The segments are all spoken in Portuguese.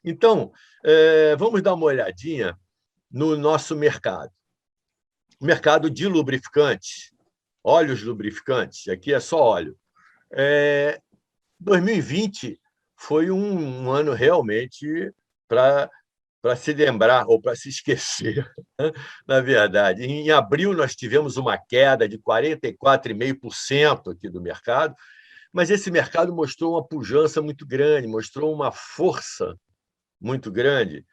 Então, vamos dar uma olhadinha no nosso mercado. O mercado de lubrificantes, óleos lubrificantes, aqui é só óleo. 2020 foi um ano realmente para se lembrar ou para se esquecer, na verdade. Em abril, nós tivemos uma queda de 44,5% aqui do mercado, mas esse mercado mostrou uma pujança muito grande, mostrou uma força muito grande,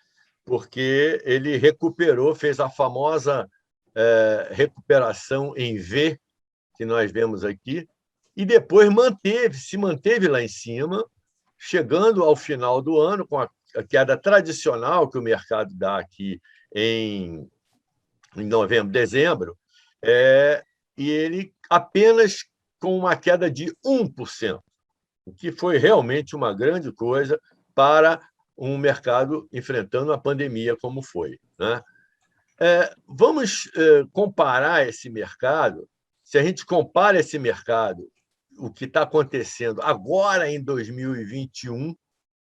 porque ele recuperou, fez a famosa recuperação em V, que nós vemos aqui, e depois se manteve lá em cima, chegando ao final do ano, com a queda tradicional que o mercado dá aqui em novembro, dezembro, e ele apenas com uma queda de 1%, o que foi realmente uma grande coisa para um mercado enfrentando a pandemia como foi, né? Vamos comparar esse mercado. Se a gente compara esse mercado, o que está acontecendo agora em 2021,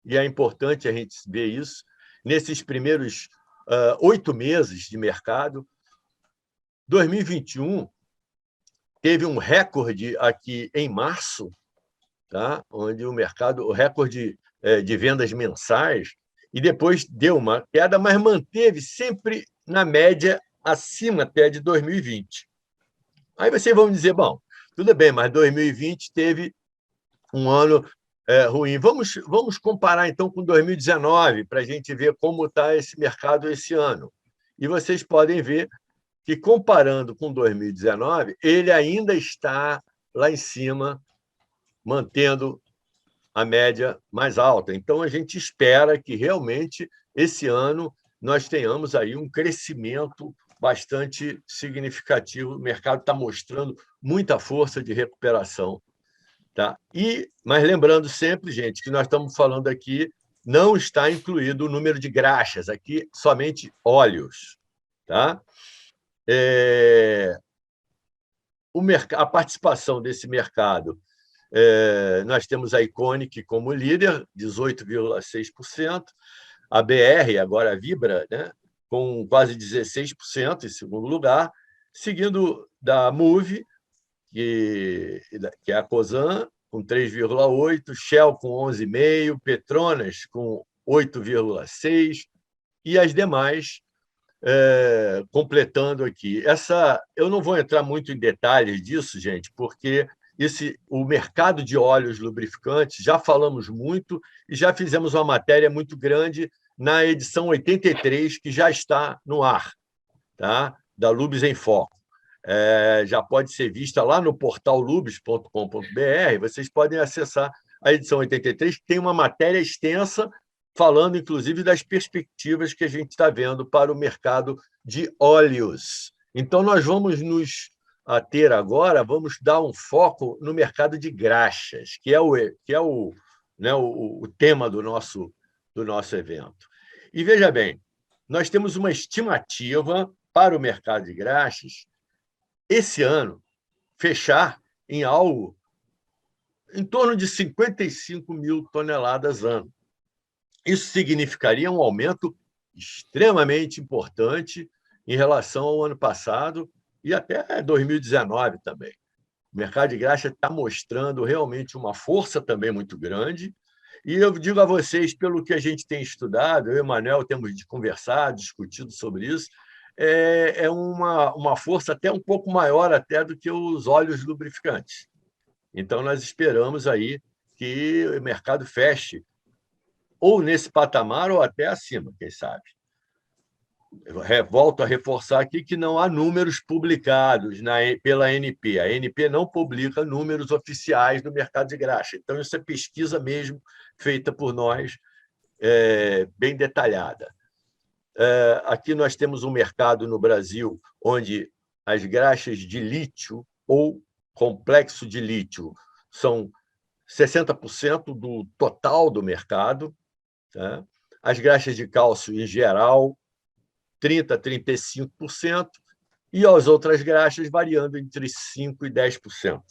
e é importante a gente ver isso, nesses primeiros 8 meses de mercado, 2021 teve um recorde aqui em março, tá? Onde o recorde de vendas mensais, e depois deu uma queda, mas manteve sempre na média acima até de 2020. Aí vocês vão dizer, bom, tudo bem, mas 2020 teve um ano ruim. Vamos comparar, então, com 2019, para a gente ver como está esse mercado esse ano. E vocês podem ver que, comparando com 2019, ele ainda está lá em cima, mantendo a média mais alta. Então, a gente espera que, realmente, esse ano nós tenhamos aí um crescimento bastante significativo. O mercado está mostrando muita força de recuperação. Tá? Mas lembrando sempre, gente, que nós estamos falando aqui, não está incluído o número de graxas, aqui somente óleos. Tá? A participação desse mercado, nós temos a Iconic como líder, 18,6%, a BR, agora a Vibra, né, com quase 16% em segundo lugar, seguindo da Moove, que é a Cosan, com 3,8%, Shell com 11,5%, Petronas com 8,6%, e as demais completando aqui. Eu não vou entrar muito em detalhes disso, gente, porque o mercado de óleos lubrificantes, já falamos muito e já fizemos uma matéria muito grande na edição 83, que já está no ar, tá? Da Lubes em Foco. Já pode ser vista lá no portal lubes.com.br. Vocês podem acessar a edição 83, que tem uma matéria extensa falando, inclusive, das perspectivas que a gente está vendo para o mercado de óleos. Então, nós vamos nos ater agora, vamos dar um foco no mercado de graxas, que é o tema do nosso evento. E veja bem, nós temos uma estimativa para o mercado de graxas esse ano fechar em algo em torno de 55 mil toneladas ano. Isso significaria um aumento extremamente importante em relação ao ano passado e até 2019 também. O mercado de graxa está mostrando realmente uma força também muito grande. E eu digo a vocês, pelo que a gente tem estudado, eu e o Manuel temos conversado, discutido sobre isso, é uma força até um pouco maior até do que os óleos lubrificantes. Então, nós esperamos aí que o mercado feche ou nesse patamar ou até acima, quem sabe. Volto a reforçar aqui que não há números publicados pela ANP. A ANP não publica números oficiais do mercado de graxa. Então, isso é pesquisa mesmo feita por nós, bem detalhada. Aqui nós temos um mercado no Brasil onde as graxas de lítio ou complexo de lítio são 60% do total do mercado. Tá? As graxas de cálcio, em geral, 30% a 35%, e as outras graxas variando entre 5% e 10%.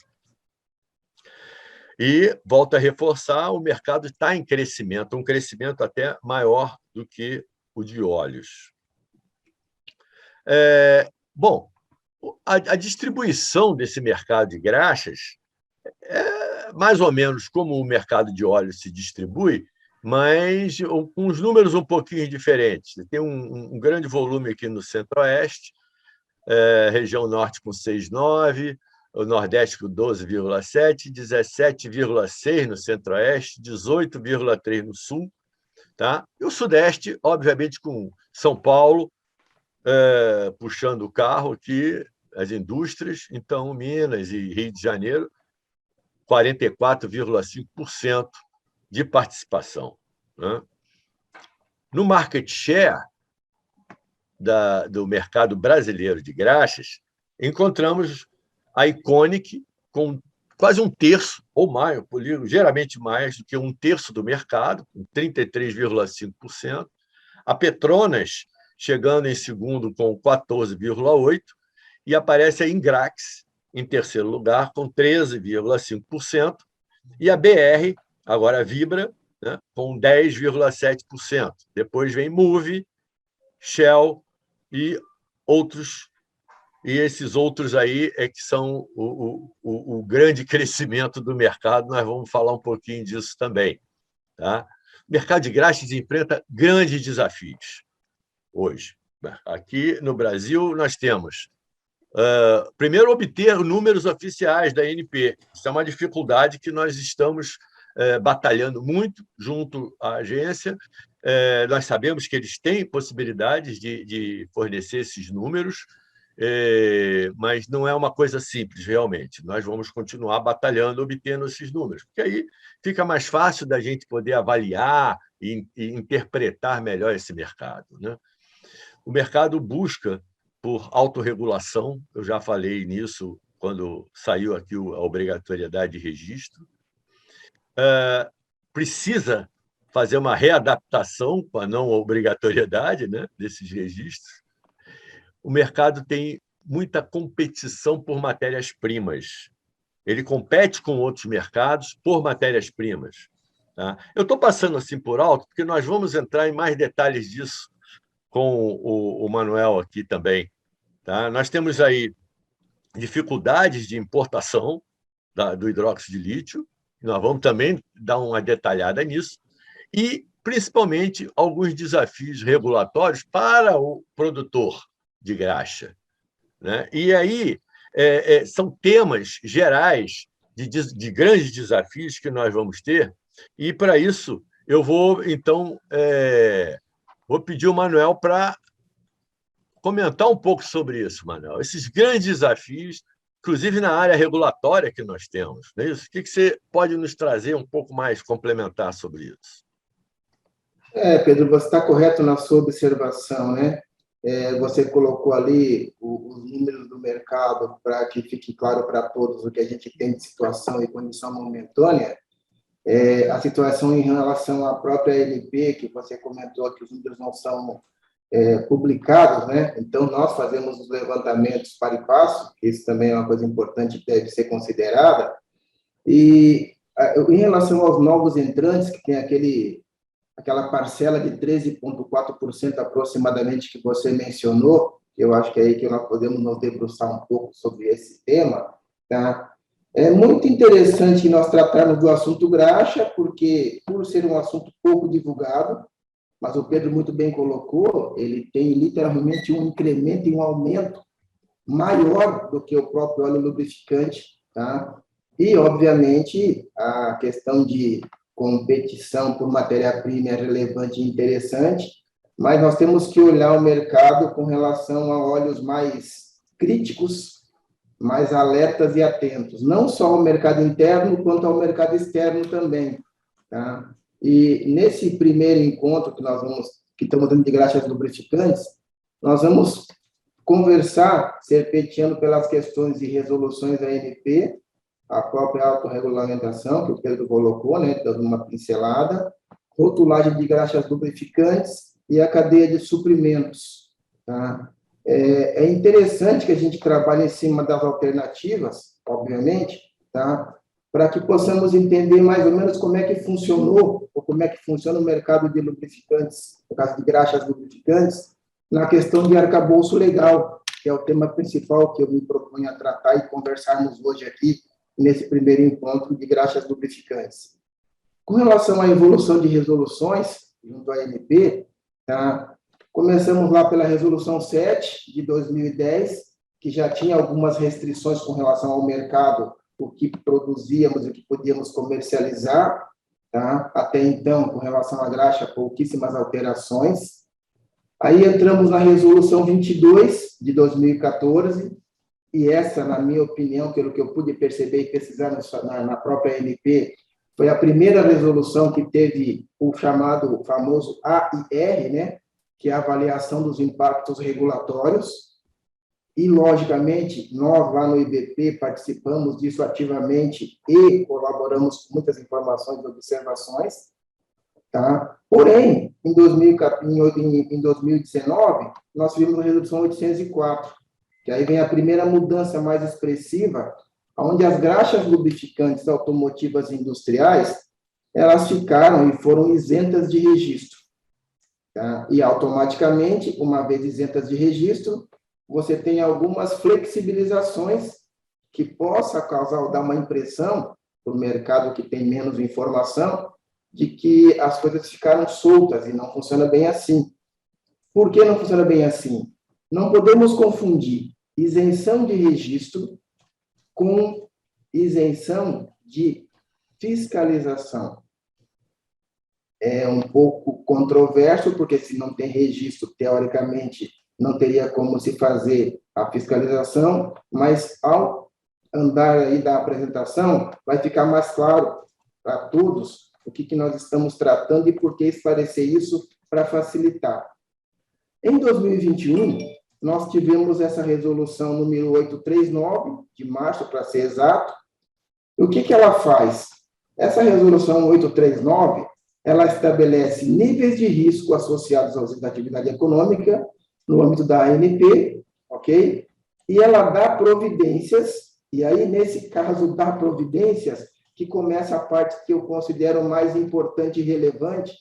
E, volto a reforçar, o mercado está em crescimento, um crescimento até maior do que o de óleos. Bom, a distribuição desse mercado de graxas é mais ou menos como o mercado de óleos se distribui, mas com os números um pouquinho diferentes. Tem um grande volume aqui no Centro-Oeste, região Norte com 6,9%, o Nordeste com 12,7%, 17,6% no Centro-Oeste, 18,3% no Sul, tá? E o Sudeste, obviamente, com São Paulo puxando o carro aqui, as indústrias, então Minas e Rio de Janeiro, 44,5% de participação, né? No market share do mercado brasileiro de graxas, encontramos a Iconic com quase um terço, ou mais, geralmente mais do que um terço do mercado, com 33,5%. A Petronas, chegando em segundo com 14,8%, e aparece a Ingrax, em terceiro lugar, com 13,5%, e a BR, agora a Vibra, né, com 10,7%. Depois vem Moove, Shell e outros. E esses outros aí é que são o grande crescimento do mercado. Nós vamos falar um pouquinho disso também. Tá? O mercado de graxas enfrenta grandes desafios hoje. Aqui no Brasil, nós temos, primeiro, obter números oficiais da ANP. Isso é uma dificuldade que nós estamos batalhando muito junto à agência. Nós sabemos que eles têm possibilidades de fornecer esses números, mas não é uma coisa simples, realmente. Nós vamos continuar batalhando, obtendo esses números, porque aí fica mais fácil da gente poder avaliar e interpretar melhor esse mercado, né? O mercado busca por autorregulação, eu já falei nisso quando saiu aqui a obrigatoriedade de registro. Precisa fazer uma readaptação com a não obrigatoriedade, né, desses registros. O mercado tem muita competição por matérias-primas. Ele compete com outros mercados por matérias-primas. Tá? Eu estou passando assim por alto, porque nós vamos entrar em mais detalhes disso com o Manuel aqui também. Tá? Nós temos aí dificuldades de importação do hidróxido de lítio, nós vamos também dar uma detalhada nisso, e, principalmente, alguns desafios regulatórios para o produtor de graxa, né? E aí são temas gerais de grandes desafios que nós vamos ter, e, para isso, eu vou, então, vou pedir ao Manuel para comentar um pouco sobre isso, Manuel. Esses grandes desafios, inclusive na área regulatória que nós temos, não é isso? O que você pode nos trazer um pouco mais complementar sobre isso? Pedro, você está correto na sua observação, né? Você colocou ali os números do mercado para que fique claro para todos o que a gente tem de situação e condição momentânea. A situação em relação à própria ANP, que você comentou que os números não são publicados, né? Então, nós fazemos os levantamentos para e passo, que isso também é uma coisa importante que deve ser considerada. E, em relação aos novos entrantes, que tem aquela parcela de 13,4% aproximadamente que você mencionou, eu acho que é aí que nós podemos nos debruçar um pouco sobre esse tema, tá? É muito interessante nós tratarmos do assunto graxa, porque, por ser um assunto pouco divulgado, mas o Pedro muito bem colocou, ele tem literalmente um incremento e um aumento maior do que o próprio óleo lubrificante, tá? E, obviamente, a questão de competição por matéria-prima é relevante e interessante, mas nós temos que olhar o mercado com relação a óleos mais críticos, mais alertas e atentos, não só ao mercado interno, quanto ao mercado externo também, tá? E nesse primeiro encontro que estamos dando de graxas lubrificantes, nós vamos conversar, serpenteando pelas questões e resoluções da ANP, a própria autorregulamentação, que o Pedro colocou, né, dando uma pincelada, rotulagem de graxas lubrificantes e a cadeia de suprimentos. Tá? É interessante que a gente trabalhe em cima das alternativas, obviamente, tá? para que possamos entender mais ou menos como é que funcionou, ou como é que funciona o mercado de lubrificantes, no caso de graxas lubrificantes, na questão de arcabouço legal, que é o tema principal que eu me proponho a tratar e conversarmos hoje aqui, nesse primeiro encontro de graxas lubrificantes. Com relação à evolução de resoluções, junto à ANP, tá? Começamos lá pela Resolução 7, de 2010, que já tinha algumas restrições com relação ao mercado, o que produzíamos e o que podíamos comercializar. Tá? Até então, com relação à graxa, pouquíssimas alterações. Aí entramos na Resolução 22, de 2014, e essa, na minha opinião, pelo que eu pude perceber e pesquisar na própria ANP, foi a primeira resolução que teve o chamado famoso AIR, né? Que é a avaliação dos impactos regulatórios. E, logicamente, nós lá no IBP participamos disso ativamente e colaboramos com muitas informações e observações. Tá? Porém, em 2019, nós tivemos a Resolução 804, que aí vem a primeira mudança mais expressiva, onde as graxas lubrificantes automotivas e industriais, elas ficaram e foram isentas de registro. Tá? E, automaticamente, uma vez isentas de registro, você tem algumas flexibilizações que possa causar, dar uma impressão para o mercado que tem menos informação, de que as coisas ficaram soltas e não funciona bem assim. Por que não funciona bem assim? Não podemos confundir isenção de registro com isenção de fiscalização. É um pouco controverso, porque se não tem registro, teoricamente, não teria como se fazer a fiscalização, mas ao andar aí da apresentação, vai ficar mais claro para todos o que nós estamos tratando e por que esclarecer isso para facilitar. Em 2021, nós tivemos essa resolução número 839, de março, para ser exato. O que ela faz? Essa resolução 839, ela estabelece níveis de risco associados à atividade econômica no âmbito da ANP, ok? E ela dá providências, e aí, nesse caso, dá providências, que começa a parte que eu considero mais importante e relevante,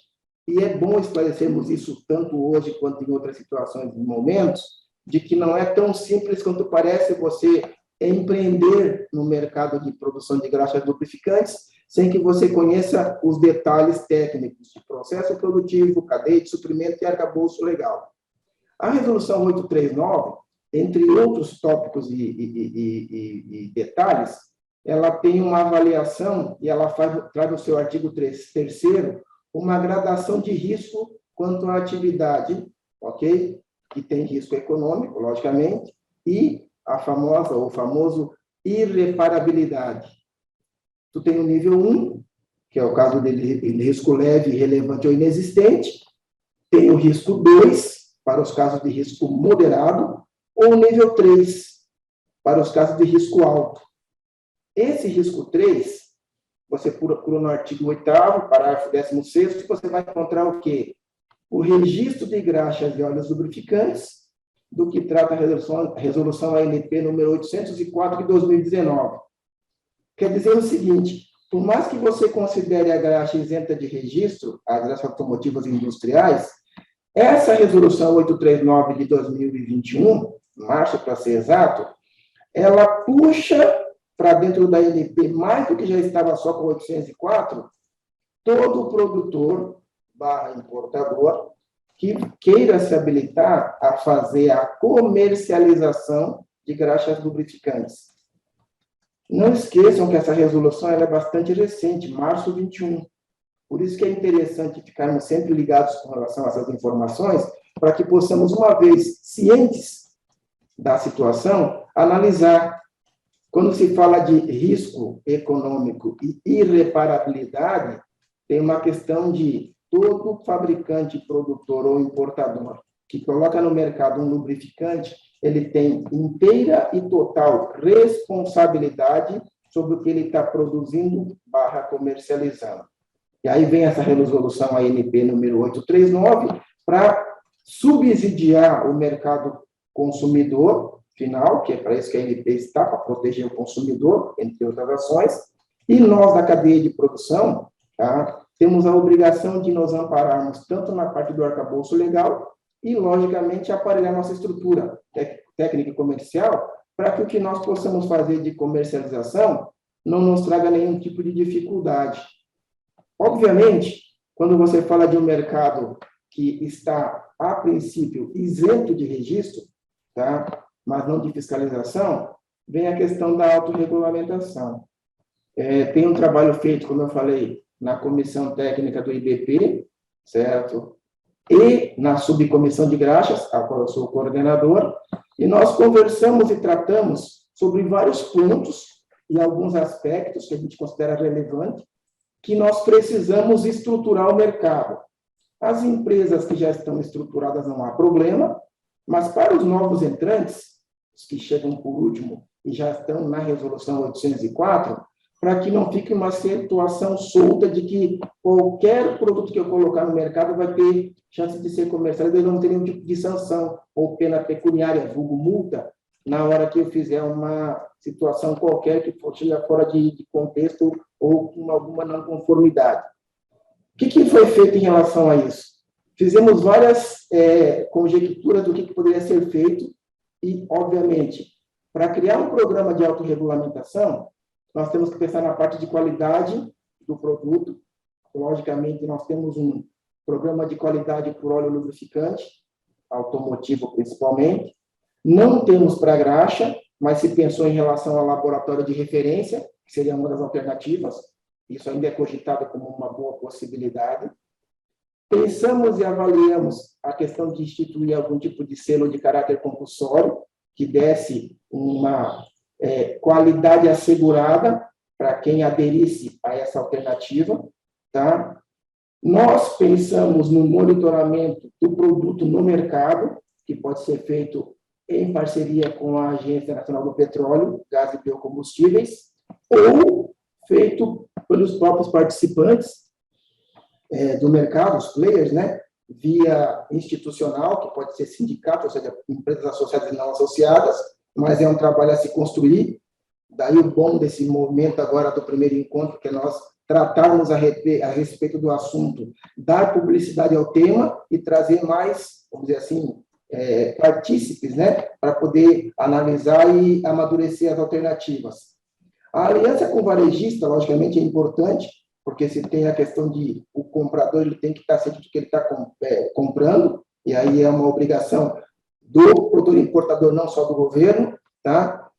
e é bom esclarecermos isso tanto hoje quanto em outras situações e momentos, de que não é tão simples quanto parece você empreender no mercado de produção de graxas lubrificantes, sem que você conheça os detalhes técnicos de processo produtivo, cadeia de suprimento e arcabouço legal. A Resolução 839, entre outros tópicos e detalhes, ela tem uma avaliação e ela traz no seu artigo 3º uma gradação de risco quanto à atividade, ok? Que tem risco econômico, logicamente, e a famosa, ou famoso, irreparabilidade. Tu tem o nível 1, que é o caso de risco leve, relevante ou inexistente, tem o risco 2, para os casos de risco moderado, ou o nível 3, para os casos de risco alto. Esse risco 3, você procura no artigo 8º, parágrafo 16º, você vai encontrar o quê? O registro de graxas e óleos lubrificantes, do que trata a resolução ANP número 804 de 2019. Quer dizer o seguinte, por mais que você considere a graxa isenta de registro, as graxas automotivas e industriais, essa resolução 839 de 2021, março para ser exato, ela puxa para dentro da ANP, mais do que já estava só com 804, todo produtor / importador que queira se habilitar a fazer a comercialização de graxas lubrificantes. Não esqueçam que essa resolução ela é bastante recente, março 21. Por isso que é interessante ficarmos sempre ligados com relação a essas informações, para que possamos, uma vez cientes da situação, analisar. Quando se fala de risco econômico e irreparabilidade, tem uma questão de todo fabricante, produtor ou importador que coloca no mercado um lubrificante, ele tem inteira e total responsabilidade sobre o que ele está produzindo / comercializando. E aí vem essa resolução ANP número 839 para subsidiar o mercado consumidor final, que é para isso que a ANP está, para proteger o consumidor, entre outras ações, E nós, da cadeia de produção, tá, temos a obrigação de nos ampararmos tanto na parte do arcabouço legal e, logicamente, aparelhar nossa estrutura técnica e comercial para que o que nós possamos fazer de comercialização não nos traga nenhum tipo de dificuldade. Obviamente, quando você fala de um mercado que está, a princípio, isento de registro, tá, mas não de fiscalização, vem a questão da autorregulamentação. Tem um trabalho feito, como eu falei, na comissão técnica do IBP, certo? E na subcomissão de graxas, a qual eu sou o coordenador, e nós conversamos e tratamos sobre vários pontos e alguns aspectos que a gente considera relevante, que nós precisamos estruturar o mercado. As empresas que já estão estruturadas não há problema, mas para os novos entrantes, os que chegam por último e já estão na resolução 804, para que não fique uma situação solta de que qualquer produto que eu colocar no mercado vai ter chance de ser comercializado e não ter nenhum tipo de sanção ou pena pecuniária, vulgo multa, na hora que eu fizer uma situação qualquer que esteja fora de contexto ou com alguma não conformidade. O que foi feito em relação a isso? Fizemos várias conjecturas do que poderia ser feito e, obviamente, para criar um programa de autorregulamentação, nós temos que pensar na parte de qualidade do produto. Logicamente, nós temos um programa de qualidade por óleo lubrificante, automotivo principalmente. Não temos para graxa, mas se pensou em relação ao laboratório de referência, que seria uma das alternativas. Isso ainda é cogitado como uma boa possibilidade. Pensamos e avaliamos a questão de instituir algum tipo de selo de caráter compulsório, que desse uma qualidade assegurada para quem aderisse a essa alternativa, tá? Nós pensamos no monitoramento do produto no mercado, que pode ser feito em parceria com a Agência Nacional do Petróleo, Gás e Biocombustíveis, ou feito pelos próprios participantes do mercado, os players, né? Via institucional, que pode ser sindicato, ou seja, empresas associadas e não associadas, mas é um trabalho a se construir. Daí o bom desse momento agora do primeiro encontro, que é nós tratarmos a respeito do assunto, dar publicidade ao tema e trazer mais, vamos dizer assim, partícipes, né, para poder analisar e amadurecer as alternativas. A aliança com o varejista, logicamente, é importante, porque se tem a questão de o comprador ele tem que estar ciente do que ele está comprando, e aí é uma obrigação do produtor importador, não só do governo, tá?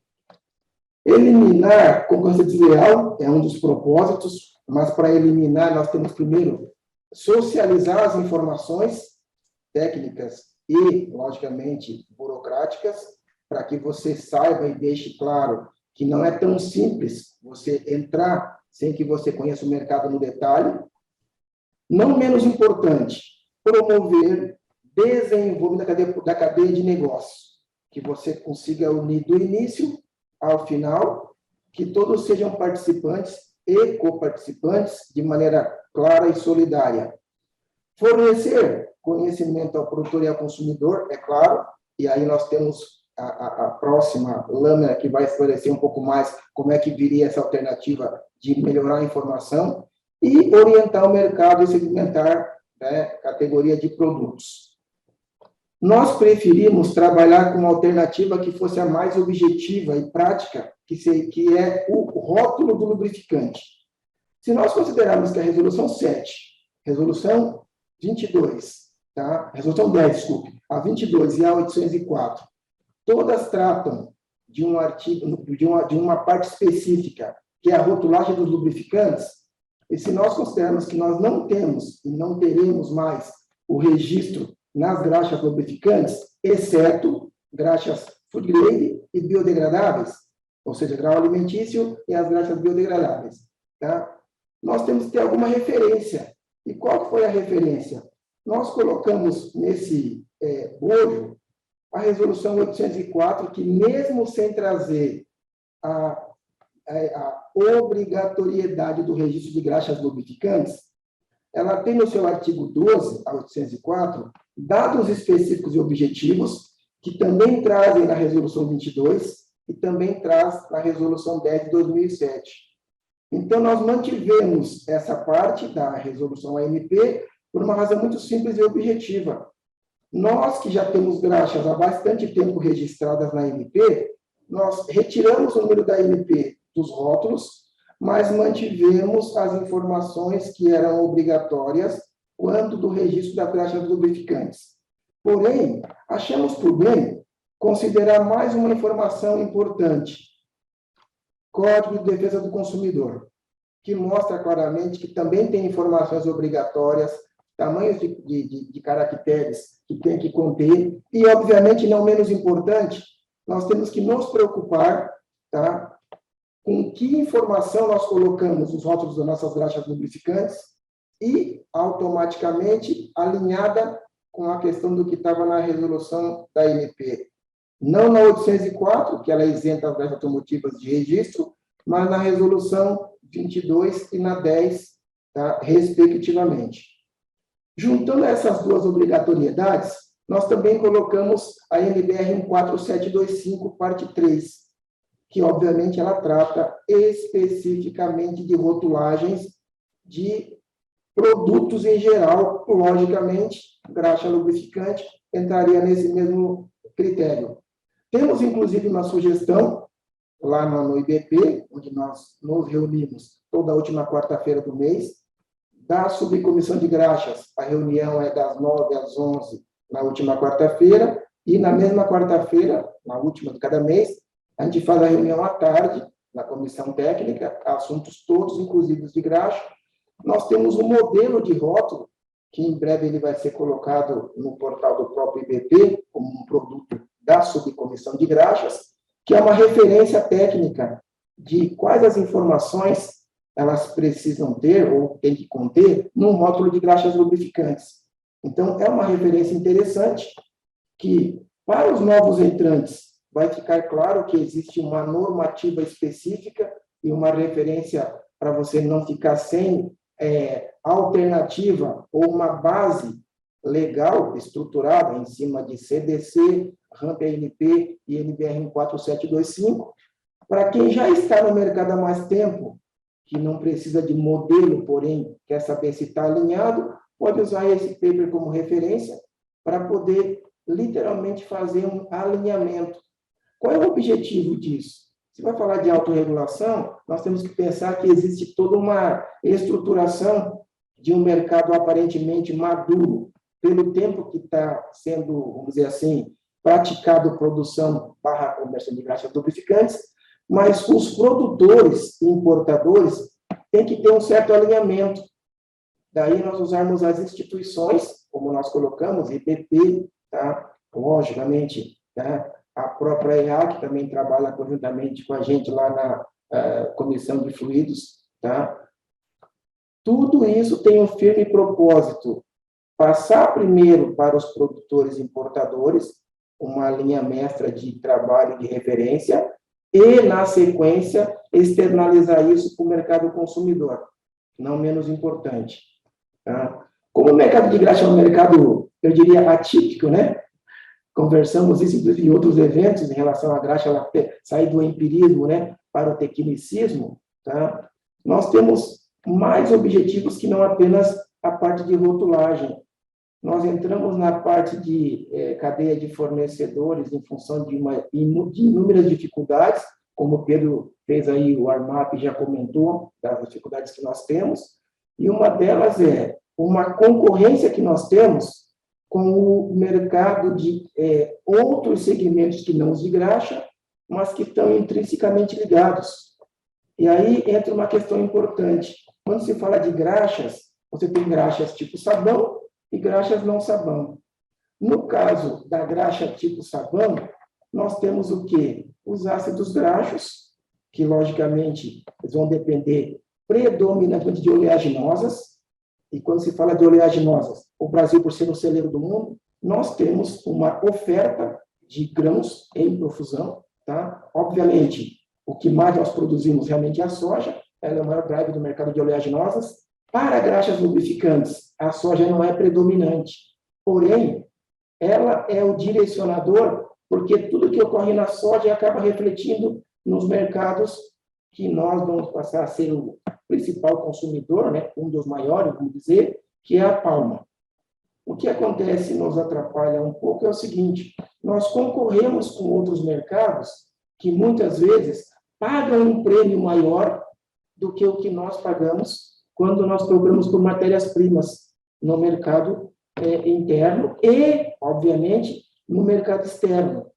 Eliminar concorrência desleal é um dos propósitos, mas para eliminar nós temos primeiro socializar as informações técnicas e, logicamente, burocráticas, para que você saiba e deixe claro que não é tão simples você entrar sem que você conheça o mercado no detalhe. Não menos importante, promover desenvolvimento da cadeia de negócios, que você consiga unir do início ao final, que todos sejam participantes e coparticipantes de maneira clara e solidária. Fornecer conhecimento ao produtor e ao consumidor, é claro, e aí nós temos a próxima lâmina que vai esclarecer um pouco mais como é que viria essa alternativa de melhorar a informação e orientar o mercado e segmentar, né, categoria de produtos. Nós preferimos trabalhar com uma alternativa que fosse a mais objetiva e prática, que é o rótulo do lubrificante. Se nós considerarmos que a resolução 7, resolução 22, tá? Resolução 10, desculpe, a 22 e a 804, todas tratam de um artigo, de uma parte específica, que é a rotulagem dos lubrificantes, e se nós considerarmos que nós não temos e não teremos mais o registro nas graxas lubrificantes, exceto graxas food grade e biodegradáveis, ou seja, grau alimentício e as graxas biodegradáveis, tá? Nós temos que ter alguma referência. E qual foi a referência? Nós colocamos nesse bojo a resolução 804, que mesmo sem trazer a obrigatoriedade do registro de graxas lubrificantes, ela tem no seu artigo 12, a 804, dados específicos e objetivos, que também trazem na resolução 22 e também traz na resolução 10 de 2007. Então, nós mantivemos essa parte da resolução AMP por uma razão muito simples e objetiva. Nós, que já temos graxas há bastante tempo registradas na AMP, nós retiramos o número da AMP dos rótulos, mas mantivemos as informações que eram obrigatórias quanto do registro da graxa dos lubrificantes. Porém, achamos por bem considerar mais uma informação importante, Código de Defesa do Consumidor, que mostra claramente que também tem informações obrigatórias, tamanhos de caracteres que tem que conter, e, obviamente, não menos importante, nós temos que nos preocupar, tá, com que informação nós colocamos nos rótulos das nossas graxas lubrificantes e, automaticamente, alinhada com a questão do que estava na resolução da ANP. Não na 804, que ela é isenta as graxas automotivas de registro, mas na resolução 22 e na 10, tá, respectivamente. Juntando essas duas obrigatoriedades, nós também colocamos a NBR 14725, parte 3, que, obviamente, ela trata especificamente de rotulagens de produtos em geral. Logicamente, graxa lubrificante entraria nesse mesmo critério. Temos, inclusive, uma sugestão lá no IBP, onde nós nos reunimos toda a última quarta-feira do mês, da subcomissão de graxas. A reunião é das 9 às 11 na última quarta-feira, e na mesma quarta-feira, na última de cada mês, a gente faz a reunião à tarde, na comissão técnica, assuntos todos, inclusive os de graxa. Nós temos um modelo de rótulo, que em breve ele vai ser colocado no portal do próprio IBP, como um produto da subcomissão de graxas, que é uma referência técnica de quais as informações elas precisam ter ou tem que conter num rótulo de graxas lubrificantes. Então, é uma referência interessante que, para os novos entrantes, vai ficar claro que existe uma normativa específica e uma referência para você não ficar sem alternativa ou uma base legal estruturada em cima de CDC, RAMP-ANP e NBR 14725. Para quem já está no mercado há mais tempo, que não precisa de modelo, porém quer saber se está alinhado, pode usar esse paper como referência para poder literalmente fazer um alinhamento. Qual é o objetivo disso? Se vai falar de autorregulação, nós temos que pensar que existe toda uma estruturação de um mercado aparentemente maduro, pelo tempo que está sendo, vamos dizer assim, praticado produção / comércio de graxas lubrificantes, mas os produtores e importadores têm que ter um certo alinhamento. Daí nós usarmos as instituições, como nós colocamos, IBP, tá? Logicamente, tá? A própria EA, que também trabalha conjuntamente com a gente lá na Comissão de Fluidos, tá? Tudo isso tem um firme propósito: passar primeiro para os produtores e importadores uma linha mestra de trabalho de referência e, na sequência, externalizar isso para o mercado consumidor, não menos importante. Tá? Como o mercado de graxa é um mercado, eu diria, atípico, né? Conversamos isso em outros eventos em relação à graxa, ela sair do empirismo, né, para o tecnicismo, tá? Nós temos mais objetivos que não apenas a parte de rotulagem. Nós entramos na parte de cadeia de fornecedores em função de inúmeras dificuldades, como o Pedro fez aí, o Armap já comentou, das dificuldades que nós temos, e uma delas é uma concorrência que nós temos com o mercado de outros segmentos que não os de graxa, mas que estão intrinsecamente ligados. E aí entra uma questão importante. Quando se fala de graxas, você tem graxas tipo sabão e graxas não sabão. No caso da graxa tipo sabão, nós temos o quê? Os ácidos graxos, que logicamente eles vão depender predominantemente de oleaginosas. E quando se fala de oleaginosas, o Brasil, por ser o celeiro do mundo, nós temos uma oferta de grãos em profusão, tá? Obviamente, o que mais nós produzimos realmente é a soja, ela é o maior drive do mercado de oleaginosas. Para graxas lubrificantes, a soja não é predominante, porém, ela é o direcionador, porque tudo que ocorre na soja acaba refletindo nos mercados que nós vamos passar a ser o principal consumidor, né, um dos maiores, vamos dizer, que é a palma. O que acontece e nos atrapalha um pouco é o seguinte: nós concorremos com outros mercados que muitas vezes pagam um prêmio maior do que o que nós pagamos quando nós procuramos por matérias-primas no mercado interno e, obviamente, no mercado externo.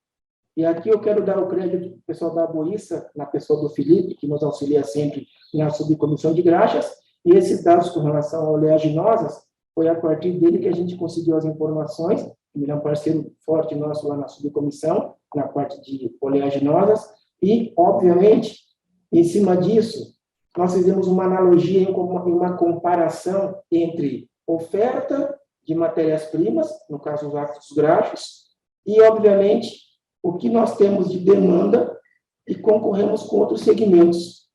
E aqui eu quero dar o crédito para o pessoal da Aboíça, na pessoa do Felipe, que nos auxilia sempre na subcomissão de graxas, e esses dados com relação a oleaginosas, foi a partir dele que a gente conseguiu as informações. Ele é um parceiro forte nosso lá na subcomissão, na parte de oleaginosas, e, obviamente, em cima disso, nós fizemos uma analogia e uma comparação entre oferta de matérias-primas, no caso os ácidos graxos, e, obviamente, o que nós temos de demanda e concorremos com outros segmentos.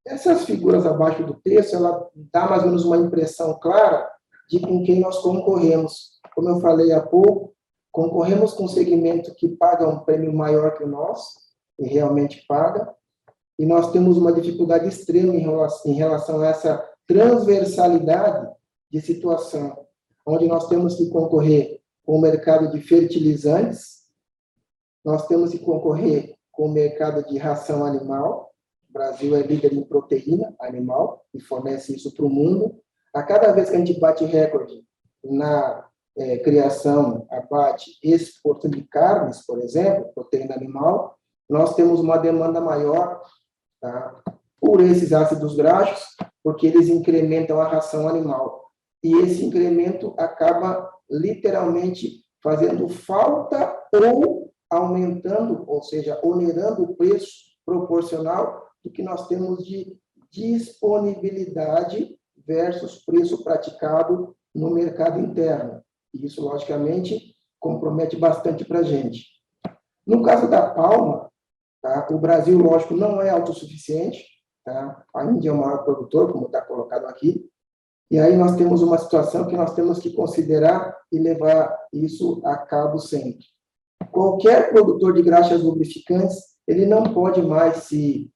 Essas figuras abaixo do texto, ela dá mais ou menos uma impressão clara de com quem nós concorremos. Como eu falei há pouco, concorremos com um segmento que paga um prêmio maior que o nosso, e realmente paga, e nós temos uma dificuldade extrema em relação a essa transversalidade de situação, onde nós temos que concorrer com o mercado de fertilizantes, nós temos que concorrer com o mercado de ração animal. O Brasil é líder em proteína animal e fornece isso para o mundo. A cada vez que a gente bate recorde na criação, abate e exportação de carnes, por exemplo, proteína animal, nós temos uma demanda maior, tá, por esses ácidos graxos, porque eles incrementam a ração animal. E esse incremento acaba literalmente fazendo falta ou aumentando, ou seja, onerando o preço proporcional do que nós temos de disponibilidade versus preço praticado no mercado interno. E isso, logicamente, compromete bastante para a gente. No caso da palma, tá, o Brasil, lógico, não é autossuficiente, tá? A Índia é o maior produtor, como está colocado aqui, e aí nós temos uma situação que nós temos que considerar e levar isso a cabo sempre. Qualquer produtor de graxas lubrificantes, ele não pode mais se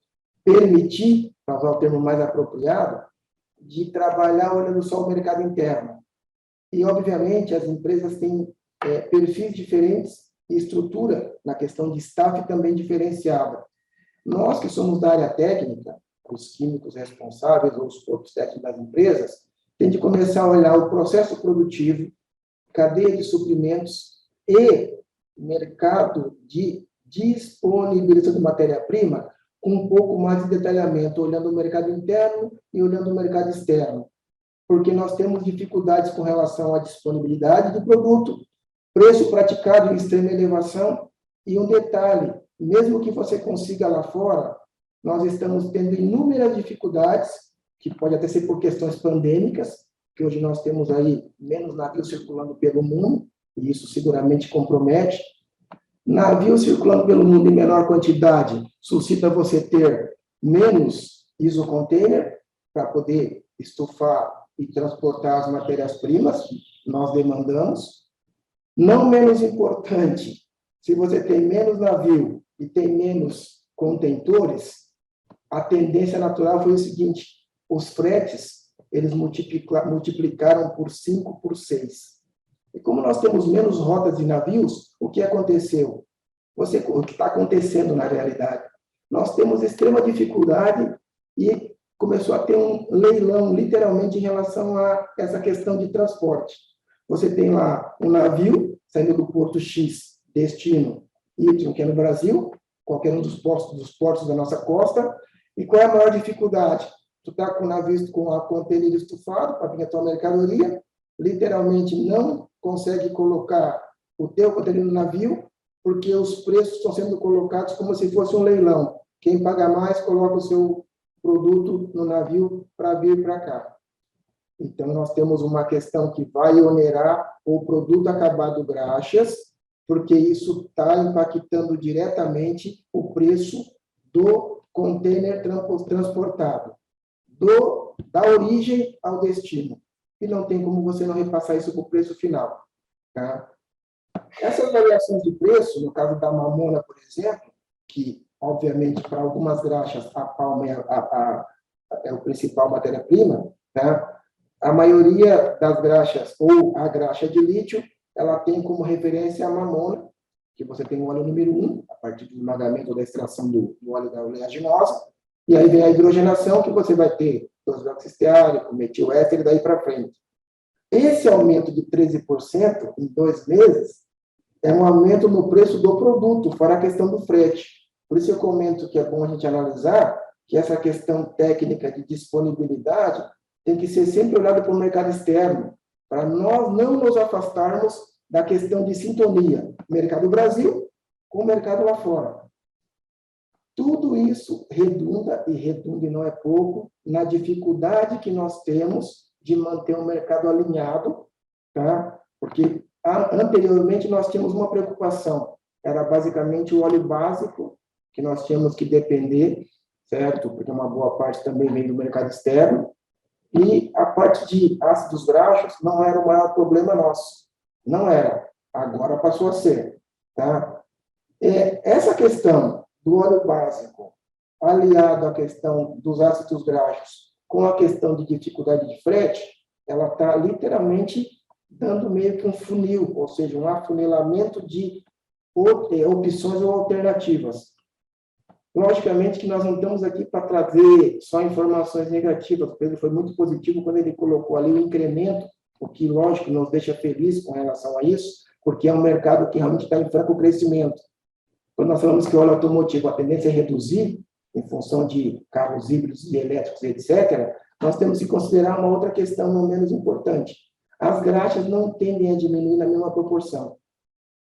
permitir, para usar o termo mais apropriado, de trabalhar olhando só o mercado interno. E, obviamente, as empresas têm perfis diferentes e estrutura na questão de staff também diferenciada. Nós, que somos da área técnica, os químicos responsáveis ou os corpos técnicos das empresas, tem de começar a olhar o processo produtivo, cadeia de suprimentos e mercado de disponibilização de matéria-prima com um pouco mais de detalhamento, olhando o mercado interno e olhando o mercado externo. Porque nós temos dificuldades com relação à disponibilidade do produto, preço praticado em extrema elevação, e um detalhe, mesmo que você consiga lá fora, nós estamos tendo inúmeras dificuldades, que pode até ser por questões pandêmicas, que hoje nós temos aí menos navios circulando pelo mundo, e isso seguramente compromete. Navios circulando pelo mundo em menor quantidade suscita você ter menos isocontainer para poder estufar e transportar as matérias-primas, nós demandamos. Não menos importante, se você tem menos navio e tem menos contentores, a tendência natural foi o seguinte: os fretes, eles multiplicaram por 5, por 6. E como nós temos menos rotas de navios, o que aconteceu? O que está acontecendo na realidade? Nós temos extrema dificuldade e começou a ter um leilão, literalmente, em relação a essa questão de transporte. Você tem lá um navio saindo do porto X, destino Y, que é no Brasil, qualquer um dos portos da nossa costa, e qual é a maior dificuldade? Tu está com o navio com a container estufado para vir a tua mercadoria, literalmente não consegue colocar o teu container no navio, porque os preços estão sendo colocados como se fosse um leilão. Quem paga mais coloca o seu produto no navio para vir para cá. Então, nós temos uma questão que vai onerar o produto acabado graxas, porque isso está impactando diretamente o preço do container transportado, da origem ao destino. E não tem como você não repassar isso para o preço final. Tá? Essas variações de preço, no caso da mamona, por exemplo, que obviamente, para algumas graxas, a palma é o principal matéria-prima, tá? A maioria das graxas, ou a graxa de lítio, ela tem como referência a mamona, que você tem o óleo número 1, a partir do esmagamento ou da extração do óleo da oleaginosa, e aí vem a hidrogenação, que você vai ter 2-deoxisteárico, metil-éster, e daí para frente. Esse aumento de 13% em 2 meses é um aumento no preço do produto, fora a questão do frete. Por isso eu comento que é bom a gente analisar que essa questão técnica de disponibilidade tem que ser sempre olhada para o mercado externo, para nós não nos afastarmos da questão de sintonia, mercado Brasil com o mercado lá fora. Tudo isso redunda, e não é pouco, na dificuldade que nós temos de manter o mercado alinhado, tá? Porque anteriormente nós tínhamos uma preocupação, era basicamente o óleo básico, que nós tínhamos que depender, certo? Porque uma boa parte também vem do mercado externo, e a parte de ácidos graxos não era o maior problema nosso. Não era. Agora passou a ser. Tá? Essa questão do óleo básico, aliado à questão dos ácidos graxos, com a questão de dificuldade de frete, ela está literalmente dando meio que um funil, ou seja, um afunilamento de opções ou alternativas. Logicamente que nós não estamos aqui para trazer só informações negativas. O Pedro foi muito positivo quando ele colocou ali o incremento, o que, lógico, nos deixa feliz com relação a isso, porque é um mercado que realmente está em franco crescimento. Quando nós falamos que o óleo automotivo, a tendência é reduzir, em função de carros híbridos e elétricos, etc., nós temos que considerar uma outra questão não menos importante. As graxas não tendem a diminuir na mesma proporção.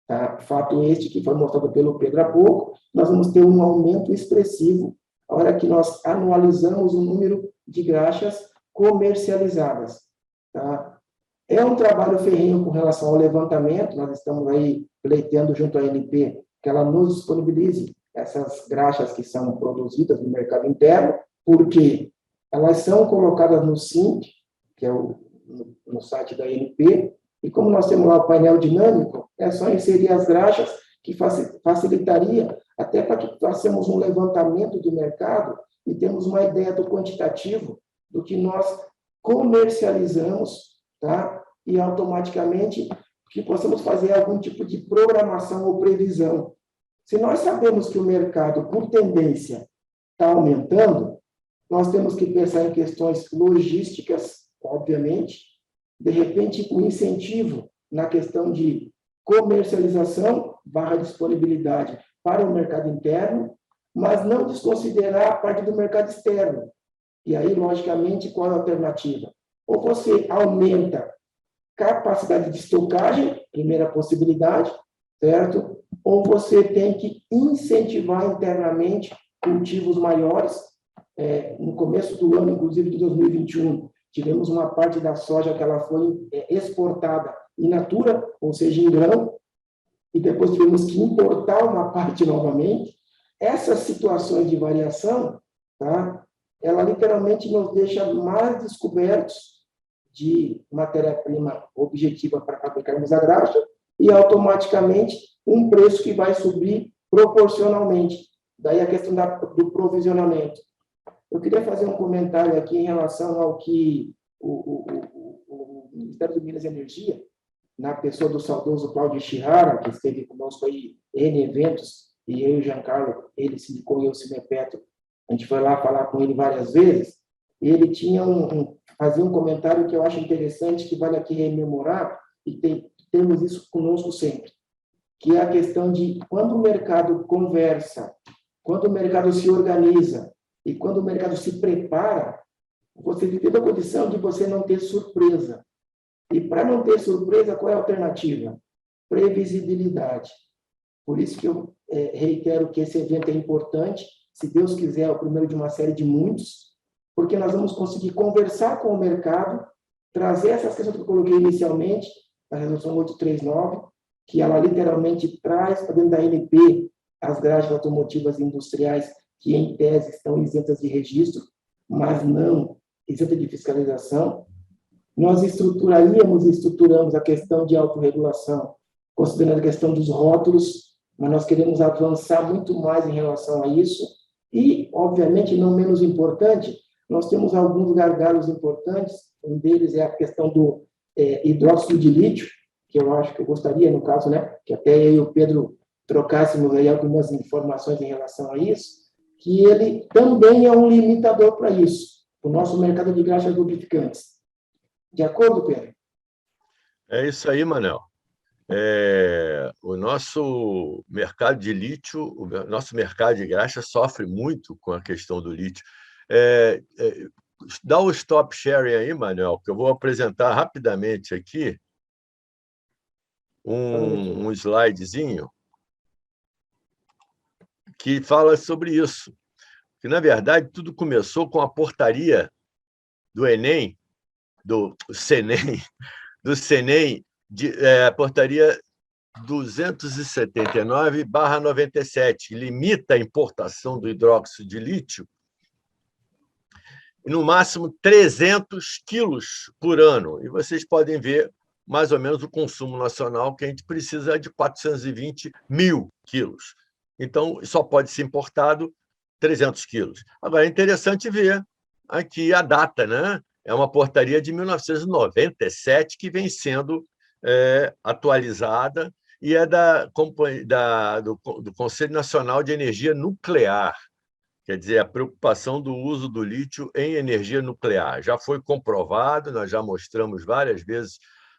Tá? Fato este que foi mostrado pelo Pedro há pouco, nós vamos ter um aumento expressivo na hora que nós anualizamos o número de graxas comercializadas. Tá? É um trabalho ferrenho com relação ao levantamento, nós estamos aí pleiteando junto à ANP que ela nos disponibilize essas graxas que são produzidas no mercado interno, porque elas são colocadas no SINC, que é no site da ANP, e como nós temos lá o painel dinâmico, é só inserir as graxas, que facilitaria até para que façamos um levantamento de mercado e temos uma ideia do quantitativo do que nós comercializamos, tá? E automaticamente que possamos fazer algum tipo de programação ou previsão. Se nós sabemos que o mercado, por tendência, está aumentando, nós temos que pensar em questões logísticas, obviamente, de repente, um incentivo na questão de comercialização / disponibilidade para o mercado interno, mas não desconsiderar a parte do mercado externo. E aí, logicamente, qual é a alternativa? Ou você aumenta capacidade de estocagem, primeira possibilidade, certo? Ou você tem que incentivar internamente cultivos maiores. No começo do ano, inclusive de 2021, tivemos uma parte da soja que ela foi exportada in natura, ou seja, em grão, e depois tivemos que importar uma parte novamente. Essas situações de variação, tá? Ela literalmente nos deixa mais descobertos de matéria-prima objetiva para fabricarmos a graxa e automaticamente um preço que vai subir proporcionalmente. Daí a questão do provisionamento. Eu queria fazer um comentário aqui em relação ao que o Ministério do Minas e Energia, na pessoa do saudoso Claudio Chihara, que esteve conosco aí em eventos, e eu e o Giancarlo, ele se indicou e eu, Cinepeto, a gente foi lá falar com ele várias vezes, e ele tinha fazia um comentário que eu acho interessante, que vale aqui rememorar, e temos isso conosco sempre, que é a questão de quando o mercado conversa, quando o mercado se organiza, e quando o mercado se prepara, você vive na condição de você não ter surpresa. E para não ter surpresa, qual é a alternativa? Previsibilidade. Por isso que eu reitero que esse evento é importante, se Deus quiser, é o primeiro de uma série de muitos, porque nós vamos conseguir conversar com o mercado, trazer essas questões que eu coloquei inicialmente, na resolução 839, que ela literalmente traz para dentro da ANP as grades automotivas e industriais que, em tese, estão isentas de registro, mas não isentas de fiscalização. Nós estruturamos a questão de autorregulação, considerando a questão dos rótulos, mas nós queremos avançar muito mais em relação a isso. E, obviamente, não menos importante, nós temos alguns gargalos importantes. Um deles é a questão do hidróxido de lítio, que eu acho que eu gostaria, no caso, né, que até eu e o Pedro trocássemos aí algumas informações em relação a isso, que ele também é um limitador para isso, o nosso mercado de graxas lubrificantes. De acordo, Pedro? É isso aí, Manel. O nosso mercado de lítio, o nosso mercado de graxa sofre muito com a questão do lítio. Dá o stop sharing aí, Manel, que eu vou apresentar rapidamente aqui um slidezinho que fala sobre isso. Que, na verdade, tudo começou com a portaria do Enem, do Senem, a portaria 279/97, que limita a importação do hidróxido de lítio no máximo 300 quilos por ano. E vocês podem ver mais ou menos o consumo nacional, que a gente precisa de 420 mil quilos. Então, só pode ser importado 300 quilos. Agora, é interessante ver aqui a data, né? É uma portaria de 1997 que vem sendo atualizada e é do Conselho Nacional de Energia Nuclear, quer dizer, a preocupação do uso do lítio em energia nuclear. Já foi comprovado, nós já mostramos várias vezes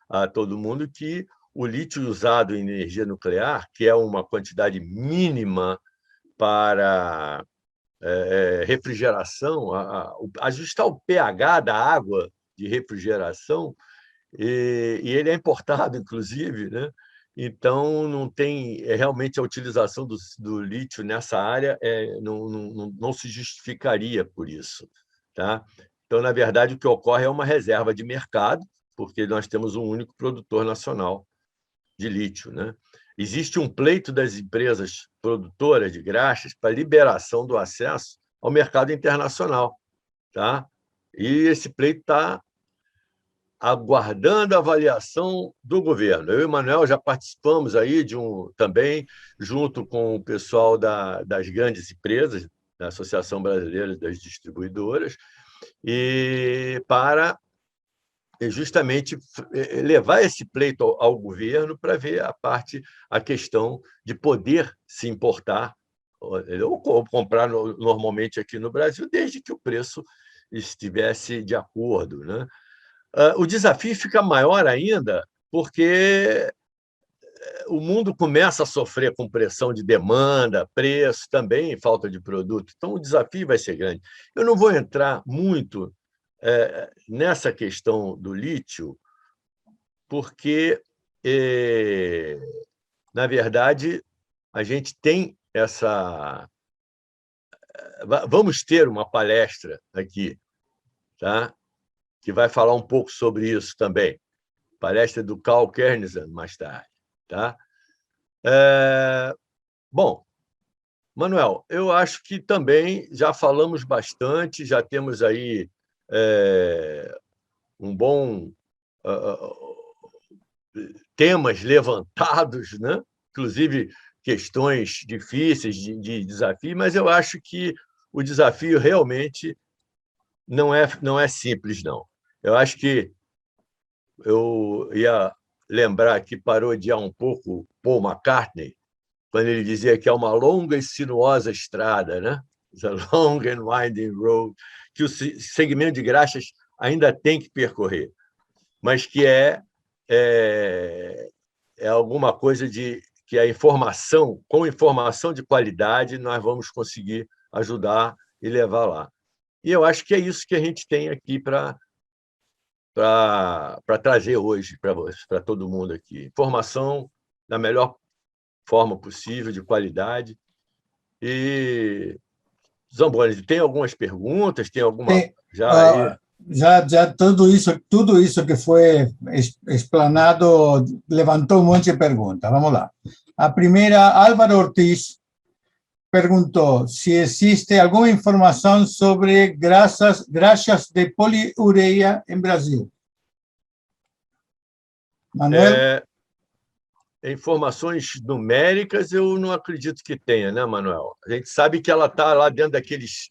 a todo mundo que o lítio usado em energia nuclear, que é uma quantidade mínima para refrigeração, ajustar o pH da água de refrigeração, e ele é importado, inclusive, né? Então, não tem realmente a utilização do lítio nessa área não se justificaria por isso. Tá? Então, na verdade, o que ocorre é uma reserva de mercado, porque nós temos um único produtor nacional de lítio. Né? Existe um pleito das empresas produtoras de graxas para liberação do acesso ao mercado internacional. Tá? E esse pleito está aguardando a avaliação do governo. Eu e o Manuel já participamos aí também, junto com o pessoal das grandes empresas, da Associação Brasileira das Distribuidoras, e para justamente levar esse pleito ao governo para ver a questão de poder se importar ou comprar normalmente aqui no Brasil, desde que o preço estivesse de acordo, né? O desafio fica maior ainda porque o mundo começa a sofrer com pressão de demanda, preço, também falta de produto. Então, o desafio vai ser grande. Eu não vou entrar muito nessa questão do lítio, porque, na verdade, a gente tem essa... Vamos ter uma palestra aqui, tá? Que vai falar um pouco sobre isso também. Palestra do Karl Kernizan, mais tarde. Tá? Bom, Manuel, eu acho que também já falamos bastante, já temos aí um bom temas levantados, né? Inclusive questões difíceis de desafio, mas eu acho que o desafio realmente não é simples, não. Eu acho que eu ia lembrar aqui, parodiar um pouco Paul McCartney, quando ele dizia que é uma longa e sinuosa estrada, né? It's a long and winding road, que o segmento de graxas ainda tem que percorrer, mas que é alguma coisa que a informação, com informação de qualidade, nós vamos conseguir ajudar e levar lá. E eu acho que é isso que a gente tem aqui para trazer hoje para todo mundo aqui. Informação da melhor forma possível, de qualidade. E, Zamboni, tem algumas perguntas? Tem alguma... Já tudo isso que foi explanado levantou um monte de perguntas. Vamos lá. A primeira, Álvaro Ortiz perguntou se existe alguma informação sobre graxas de poliureia em Brasil. Manuel? informações numéricas eu não acredito que tenha, né, Manuel? A gente sabe que ela está lá dentro daqueles...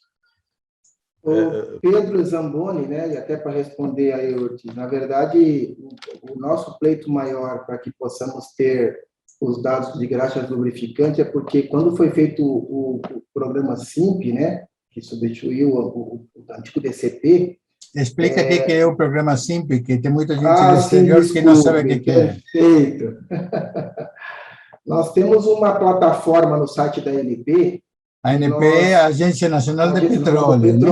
O Pedro Zamboni, né, e até para responder aí, Ortiz, na verdade, o nosso pleito maior para que possamos ter os dados de graxas lubrificantes é porque quando foi feito o programa SIMP, né, que substituiu o antigo DCP... Explica o que é o programa SIMP, que tem muita gente do sim, exterior que não sabe o desculpe, que é. Perfeito. Nós temos uma plataforma no site da ANP. A ANP é a Agência Nacional de Petróleo, né?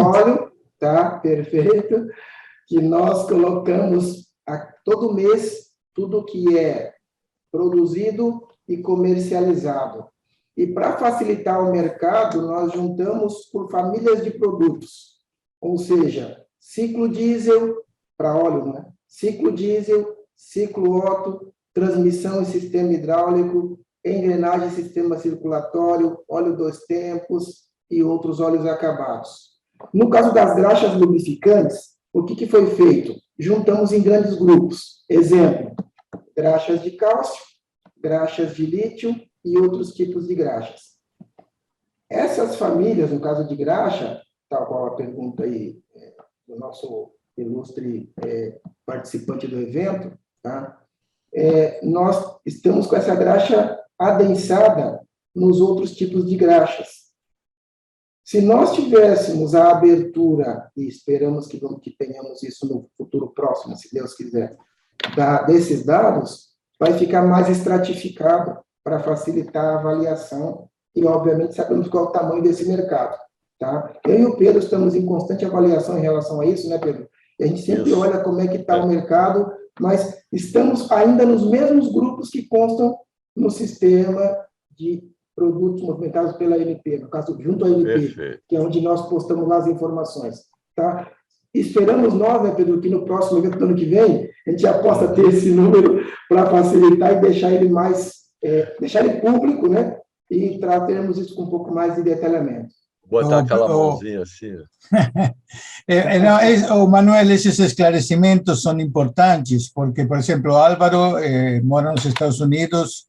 Tá, perfeito. Que nós colocamos todo mês tudo que é produzido e comercializado. E para facilitar o mercado, nós juntamos por famílias de produtos, ou seja, ciclo diesel para óleo, né? Ciclo diesel, ciclo Otto, transmissão e sistema hidráulico, engrenagem e sistema circulatório, óleo dois tempos e outros óleos acabados. No caso das graxas lubrificantes, o que foi feito? Juntamos em grandes grupos. Exemplo, graxas de cálcio, graxas de lítio e outros tipos de graxas. Essas famílias, no caso de graxa, tal qual a pergunta aí do nosso ilustre participante do evento, tá? Nós estamos com essa graxa adensada nos outros tipos de graxas. Se nós tivéssemos a abertura, e esperamos que tenhamos isso no futuro próximo, se Deus quiser, desses dados, vai ficar mais estratificado para facilitar a avaliação e, obviamente, sabemos qual é o tamanho desse mercado. Tá? Eu e o Pedro estamos em constante avaliação em relação a isso, né, Pedro? E a gente sempre olha como é que está o mercado, mas estamos ainda nos mesmos grupos que constam no sistema de produtos movimentados pela ANP, no caso, junto à ANP, Perfeito. Que é onde nós postamos lá as informações. Tá? Esperamos nós, né, Pedro, que no próximo evento do ano que vem, a gente já possa ter esse número para facilitar e deixar ele deixar ele público, né? E tratarmos isso com um pouco mais de detalhamento. Botar aquela mãozinha assim. Manuel, esses esclarecimentos são importantes, porque, por exemplo, Álvaro mora nos Estados Unidos,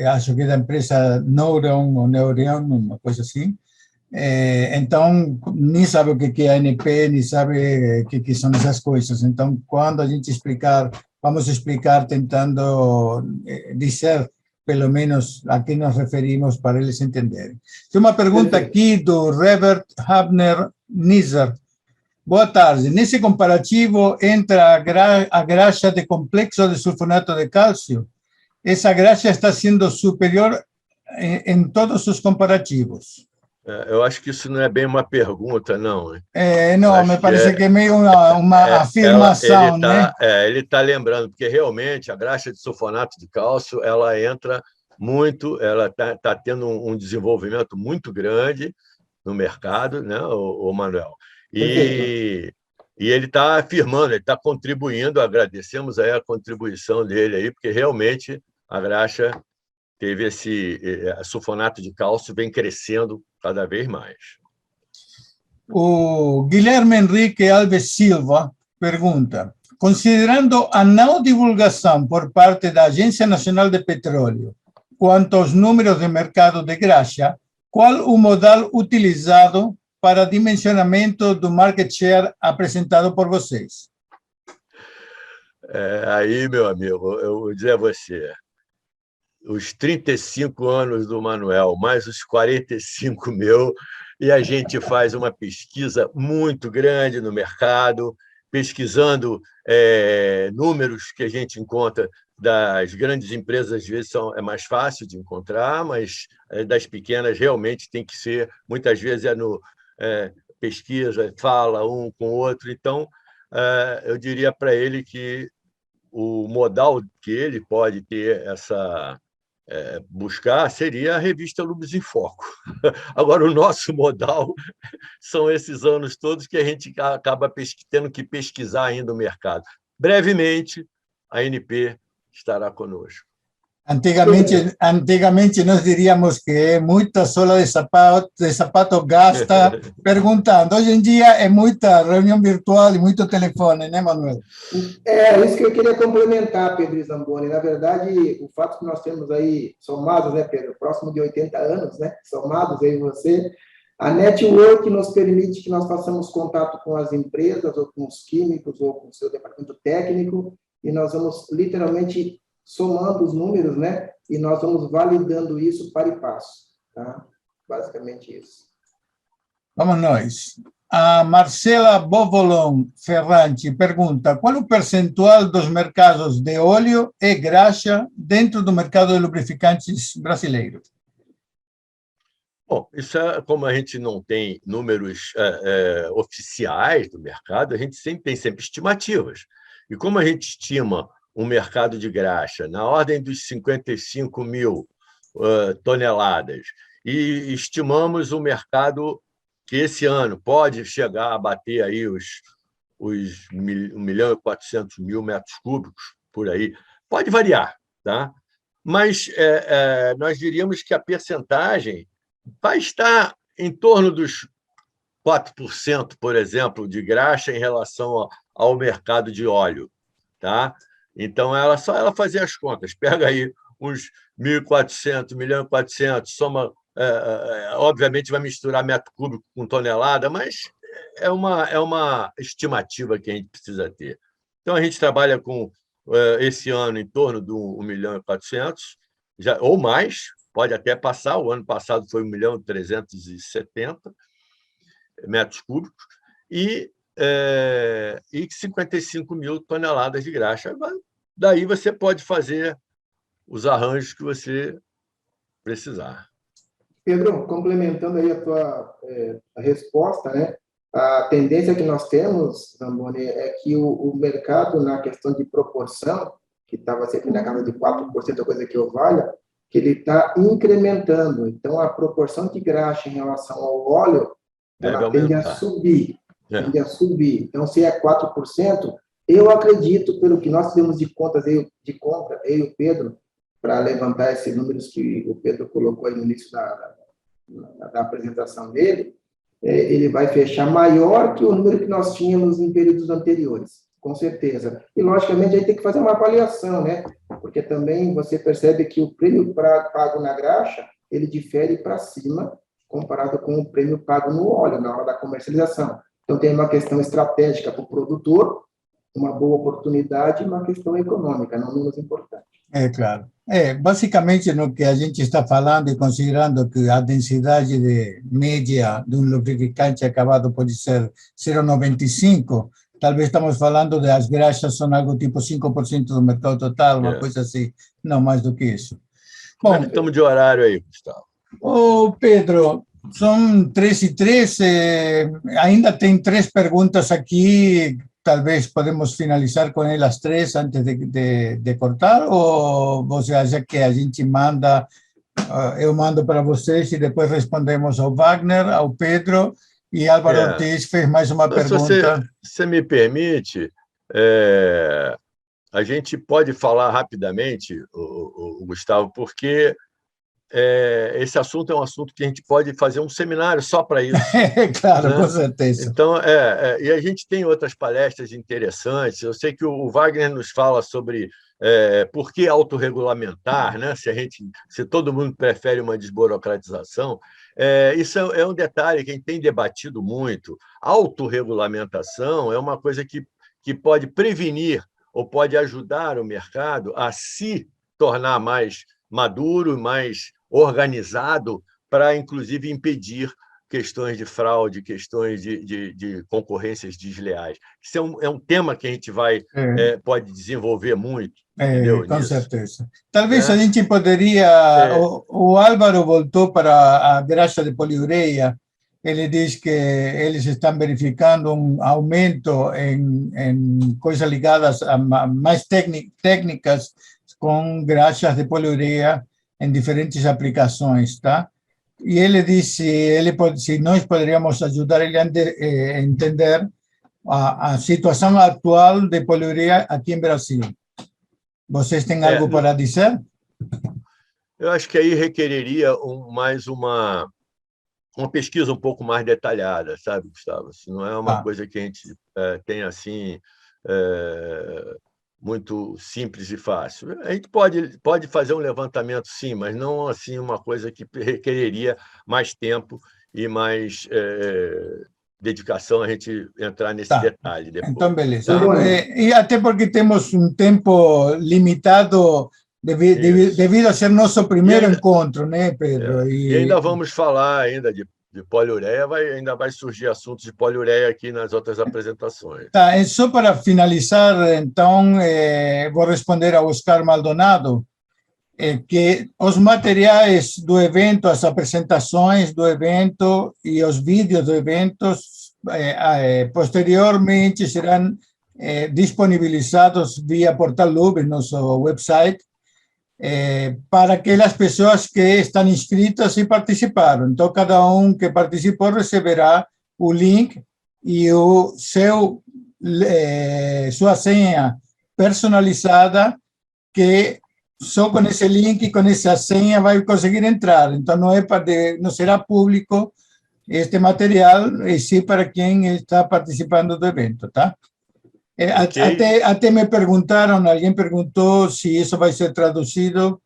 acho que é da empresa Neuron ou Neurion, uma coisa assim. Então, nem sabe o que é ANP, nem sabe o que são essas coisas. Então, quando a gente vamos explicar tentando dizer, pelo menos, a que nos referimos para eles entenderem. Tem uma pergunta aqui do Robert Habner Nizar. Boa tarde. Nesse comparativo entre a graxa de complexo de sulfonato de cálcio, essa graxa está sendo superior em todos os comparativos? Eu acho que isso não é bem uma pergunta, não. Não, me parece que é meio uma afirmação, né? Ele está lembrando, porque realmente a graxa de sulfonato de cálcio ela entra muito, ela está tendo um desenvolvimento muito grande no mercado, né, o Manuel? E ele está afirmando, ele está contribuindo, agradecemos aí a contribuição dele aí, porque realmente a graxa teve esse sulfonato de cálcio vem crescendo cada vez mais. O Guilherme Henrique Alves Silva pergunta: considerando a não divulgação por parte da Agência Nacional de Petróleo quanto aos números de mercado de graxa, qual o modal utilizado para dimensionamento do market share apresentado por vocês? Aí, meu amigo, eu vou dizer a você, os 35 anos do Manuel, mais os 45 meu, e a gente faz uma pesquisa muito grande no mercado, pesquisando números que a gente encontra das grandes empresas, às vezes é mais fácil de encontrar, mas das pequenas realmente tem que ser, muitas vezes pesquisa, fala um com o outro. Então, eu diria para ele que o modal que ele pode ter buscar seria a revista Lubes em Foco. Agora, o nosso modal são esses anos todos que a gente acaba tendo que pesquisar ainda o mercado. Brevemente, a ANP estará conosco. Antigamente nós diríamos que é muita sola de sapato gasta perguntando. Hoje em dia é muita reunião virtual e muito telefone, né, Manuel? É isso que eu queria complementar, Pedro e Zamboni. Na verdade, o fato que nós temos aí, somados, né, Pedro, próximo de 80 anos, né, somados aí você, a network nos permite que nós façamos contato com as empresas, ou com os químicos, ou com o seu departamento técnico, e nós vamos literalmente somando os números, né? E nós vamos validando isso para e passo, tá? Basicamente isso. Vamos nós. A Marcela Bovolon Ferranti pergunta: qual o percentual dos mercados de óleo e graxa dentro do mercado de lubrificantes brasileiro? Bom, isso é como a gente não tem números oficiais do mercado, a gente tem sempre estimativas. E como a gente estima um mercado de graxa na ordem dos 55 mil toneladas, e estimamos um mercado que esse ano pode chegar a bater aí os 1.400.000 metros cúbicos, por aí. Pode variar, tá? Mas nós diríamos que a percentagem vai estar em torno dos 4%, por exemplo, de graxa em relação ao mercado de óleo, tá? Então, só ela fazer as contas, pega aí uns 1.400, 1.400.000, soma, obviamente vai misturar metro cúbico com tonelada, mas é uma estimativa que a gente precisa ter. Então, a gente trabalha com, esse ano, em torno de 1.400.000, ou mais, pode até passar, o ano passado foi 1.370.000 metros cúbicos, e 55 mil toneladas de graxa. Daí você pode fazer os arranjos que você precisar. Pedro, complementando aí a tua a resposta, né? A tendência que nós temos, Zamboni, é que o mercado, na questão de proporção, que estava sempre na casa de 4%, coisa que eu valha, que ele está incrementando. Então, a proporção de graxa em relação ao óleo, ela tende a subir. Tende a subir. Então, se é 4%, eu acredito, pelo que nós temos de contas, eu e o Pedro, para levantar esses números que o Pedro colocou aí no início da apresentação dele, ele vai fechar maior que o número que nós tínhamos em períodos anteriores, com certeza. E, logicamente, a gente tem que fazer uma avaliação, né? Porque também você percebe que o prêmio pago na graxa, ele difere para cima, comparado com o prêmio pago no óleo, na hora da comercialização. Então, tem uma questão estratégica para o produtor, uma boa oportunidade e uma questão econômica, não menos importante. É claro. Basicamente, no que a gente está falando e considerando que a densidade média de um lubrificante acabado pode ser 0,95, talvez estamos falando de as graxas são algo tipo 5% do mercado total, uma coisa assim, não mais do que isso. Bom, estamos de horário aí, Gustavo. Pedro, são 3:03, ainda tem 3 perguntas aqui, talvez podemos finalizar com elas 3 antes de cortar, ou você acha que a gente manda, eu mando para vocês e depois respondemos ao Wagner, ao Pedro, e Álvaro Ortiz fez mais uma pergunta. Se você me permite, a gente pode falar rapidamente, o Gustavo, porque esse assunto é um assunto que a gente pode fazer um seminário só para isso. Claro, né? Com certeza. Então, e a gente tem outras palestras interessantes. Eu sei que o Wagner nos fala sobre por que autorregulamentar, né? Se todo mundo prefere uma desburocratização. Isso é um detalhe que a gente tem debatido muito. Autorregulamentação é uma coisa que pode prevenir ou pode ajudar o mercado a se tornar mais maduro, mais organizado, para, inclusive, impedir questões de fraude, questões de concorrências desleais. Isso é um tema que a gente pode desenvolver muito. Entendeu? Com certeza. Talvez a gente poderia... O Álvaro voltou para a graxa de poliureia. Ele diz que eles estão verificando um aumento em coisas ligadas a mais técnicas com graxas de poliureia em diferentes aplicações, tá? E ele disse, se nós poderíamos ajudar ele a entender a situação atual de poliureia aqui em Brasil. Vocês têm algo para dizer? Eu acho que aí requereria mais uma pesquisa um pouco mais detalhada, sabe, Gustavo? Assim, não é uma coisa que a gente tem assim muito simples e fácil. A gente pode fazer um levantamento, sim, mas não assim uma coisa que requereria mais tempo e mais dedicação a gente entrar nesse detalhe depois. Então, beleza. Tá? E até porque temos um tempo limitado devido a ser nosso primeiro encontro, né, Pedro? E ainda vamos falar ainda de poliureia, ainda vai surgir assuntos de poliureia aqui nas outras apresentações. Tá, só para finalizar, então, vou responder ao Oscar Maldonado, que os materiais do evento, as apresentações do evento e os vídeos do evento, posteriormente serão disponibilizados via Portal Louvre, nosso website, para aquelas pessoas que estão inscritas e participaram. Então, cada que participou receberá o link e sua senha personalizada, que só com esse link e com essa senha vai conseguir entrar. Então, não será público este material, e sim para quem está participando do evento, tá? Okay. Até me perguntaram, alguém perguntou se isso vai ser traduzido.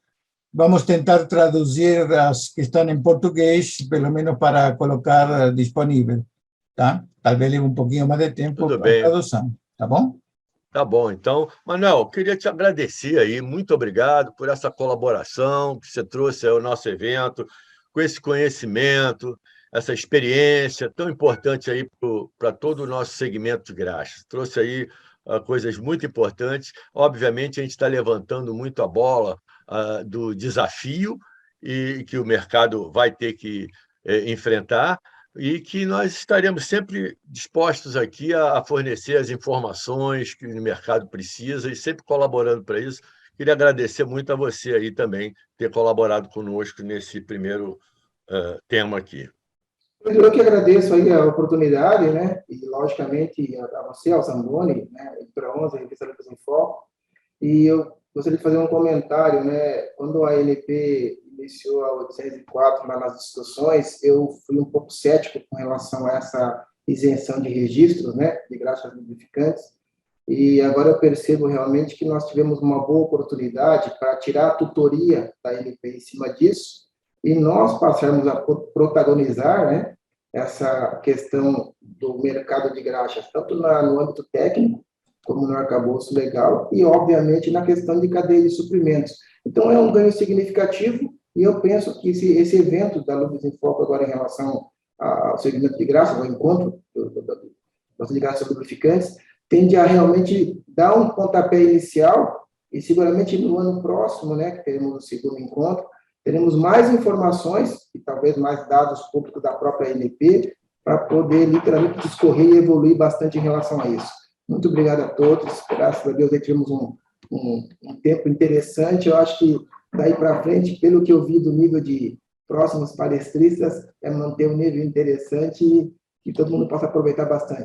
Vamos tentar traduzir as que estão em português, pelo menos para colocar disponível, tá? Talvez leve um pouquinho mais de tempo para a tradução, tá bom? Tá bom. Então, Manuel, queria te agradecer aí, muito obrigado por essa colaboração que você trouxe ao nosso evento, com esse conhecimento, essa experiência tão importante aí para todo o nosso segmento de graxas. Trouxe aí coisas muito importantes. Obviamente, a gente está levantando muito a bola do desafio e que o mercado vai ter que enfrentar, e que nós estaremos sempre dispostos aqui a fornecer as informações que o mercado precisa e sempre colaborando para isso. Queria agradecer muito a você aí também ter colaborado conosco nesse primeiro tema aqui. Eu que agradeço aí a oportunidade, né? E, logicamente, a você, ao Zamboni, né? Editora 11, Revista Lucas em Foco. E eu gostaria de fazer um comentário, né? Quando a ANP iniciou a 804 lá nas discussões, eu fui um pouco cético com relação a essa isenção de registros, né? De graxas lubrificantes. E agora eu percebo realmente que nós tivemos uma boa oportunidade para tirar a tutoria da ANP em cima disso e nós passarmos a protagonizar, né, essa questão do mercado de graxas, tanto no âmbito técnico, como no arcabouço legal, e, obviamente, na questão de cadeia de suprimentos. Então, é um ganho significativo, e eu penso que esse evento da Luvas em Foco agora em relação ao segmento de graxas, ao encontro de graxas lubrificantes, tende a realmente dar um pontapé inicial, e seguramente no ano próximo, né, que teremos o segundo encontro, teremos mais informações e talvez mais dados públicos da própria ANP para poder, literalmente, discorrer e evoluir bastante em relação a isso. Muito obrigado a todos. Graças a Deus, aí tivemos um tempo interessante. Eu acho que, daí para frente, pelo que eu vi do nível de próximos palestristas, é manter um nível interessante e que todo mundo possa aproveitar bastante.